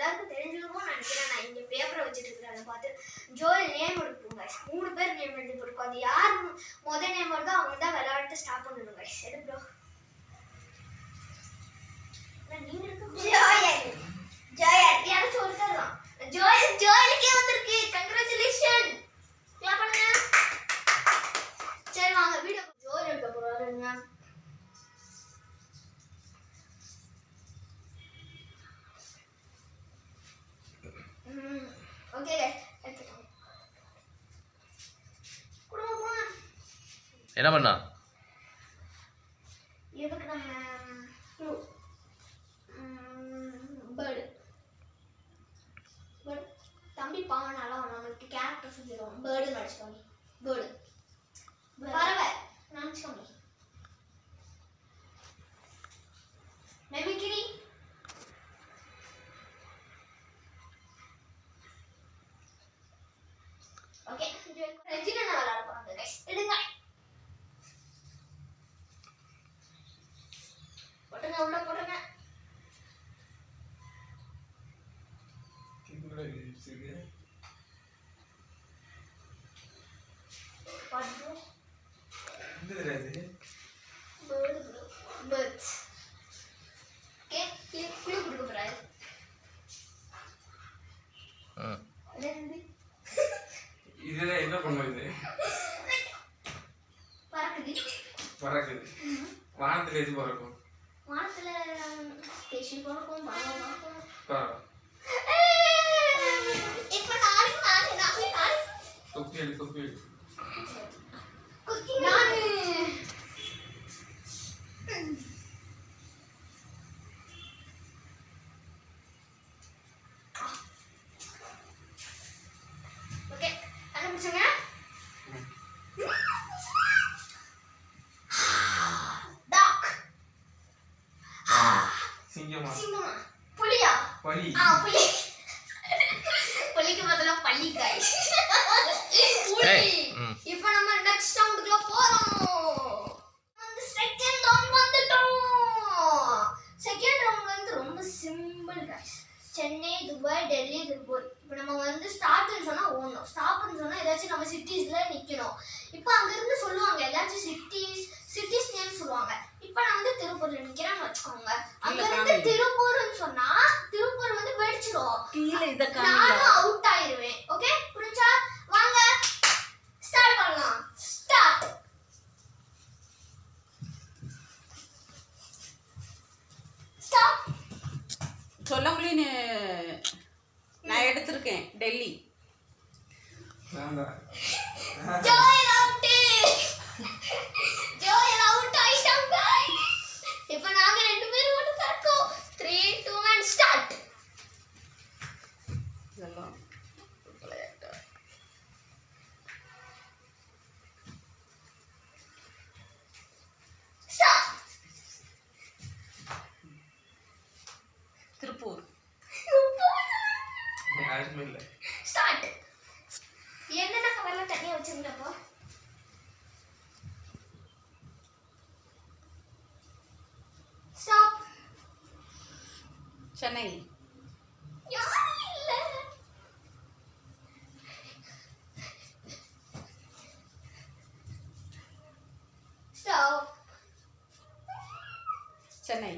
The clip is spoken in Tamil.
எல்லாருக்கும் தெரிஞ்சிருக்கும்னு நினைக்கிறேன். நான் இங்க பேப்பரை வச்சுட்டு இருக்கிறத பார்த்து ஜோயல் நேம் எடுப்போம் கைஸ். 3 பேர் நேம் எழுதி போட்டுருக்கோம். அது யார் முதல் நேம் வருதோ அவங்க தான் விளையாட்டு ஸ்டார்ட் பண்ணணும் கைஸ். சரி ப்ரோ. ஜோயல் ஜோயல் யாராச்சும் ஒருத்தர் தான். ஜோயலுக்கே வந்திருக்கு. கங்க்ராச்சுலேஷன். கிளாப் பண்ணுங்க. சரி வாங்க வீடியோ. ஜோயல் எடுக்க போறாருங்க. ஓகே என்ன பண்ணா இதுக்கு நம்ம பேர்டு தம்பி பாவனால நம்மளுக்கு கேரக்டர் சொல்லிடுவோம். பேர்டு நினச்சிக்கோங்க. பேர்டு பறவை நினச்சிக்கோங்க. Mimicry okay. ரெஜினா விளையாட போறாங்க கைஸ். எடுங்க போட்டுங்க உள்ள போட்டுங்க. பாட்டு என்னது பேர்ட்ஸ். ஓகே கிளு கொடுக்க போறாரு. இதுல என்ன பண்ணுது? பறக்குது. பறக்குது. வானத்துல எது பறக்கும்? வானத்துல ஸ்டேஷன் பறக்கும். பறவை பறக்கும். பறவை. இப்போ நானே தொப்பி எடு. நானு ஓகே ஆரம்பிச்சுங்க. டாக். சிங்கமா? சிங்கமா? புலியா? பலி. புலி. புலிக்கு பதிலா பல்லி गाइस. புலி. இப்போ நம்ம நெக்ஸ்ட் ரவுண்டுக்குள்ள போறோம். அந்த செகண்ட் ரவுண்ட் வந்துட்டோம். செகண்ட் ரவுண்ட் வந்து ரொம்ப simple guys. Chennai, Dubai, Delhi, Tiruppur. இப்போ நம்ம வந்து ஸ்டார்ட்னு சொன்னா ஓடணும். ஸ்டாப்னு சொன்னா ஏதாச்சும் நம்ம சிட்டிஸ்ல நிக்கணும். இப்போ அங்க இருந்து சொல்லுவாங்க ஏதாச்சும் சிட்டிஸ் நேம் சொல்லுவாங்க. இப்போ நான் வந்து திருப்பூர்ல நிக்கிறேன்னு வச்சுக்கோங்க. அங்க இருந்து திருப்பூர்னு சொன்னா திருப்பூர் வந்து வெடிச்சிரும். கீழ இத நானும் அவுட் ஆயிருவேன். ஓகே புரிஞ்சா? வாங்க ஸ்டார்ட் பண்ணலாம். ஸ்டார்ட். ஸ்டாப். சொல்லங்குலின்னு நான் எடுத்திருக்கேன். Delhi. Joel out. Joel out ஆயிட்டாங்க. இப்போ நாங்க ரெண்டு பேரும் மட்டும் இருக்கோம். 3 2 1 ஸ்டார்ட். இதெல்லாம் விளையாட்டு. ஸ்டாப். திருப்பூர். ஸ்டார்ட். என்னென்ன கவர்ல தண்ணியை வச்சிருந்தப்போ ஸ்டாப். சென்னை. யாரும் இல்ல. ஸ்டாப். சென்னை.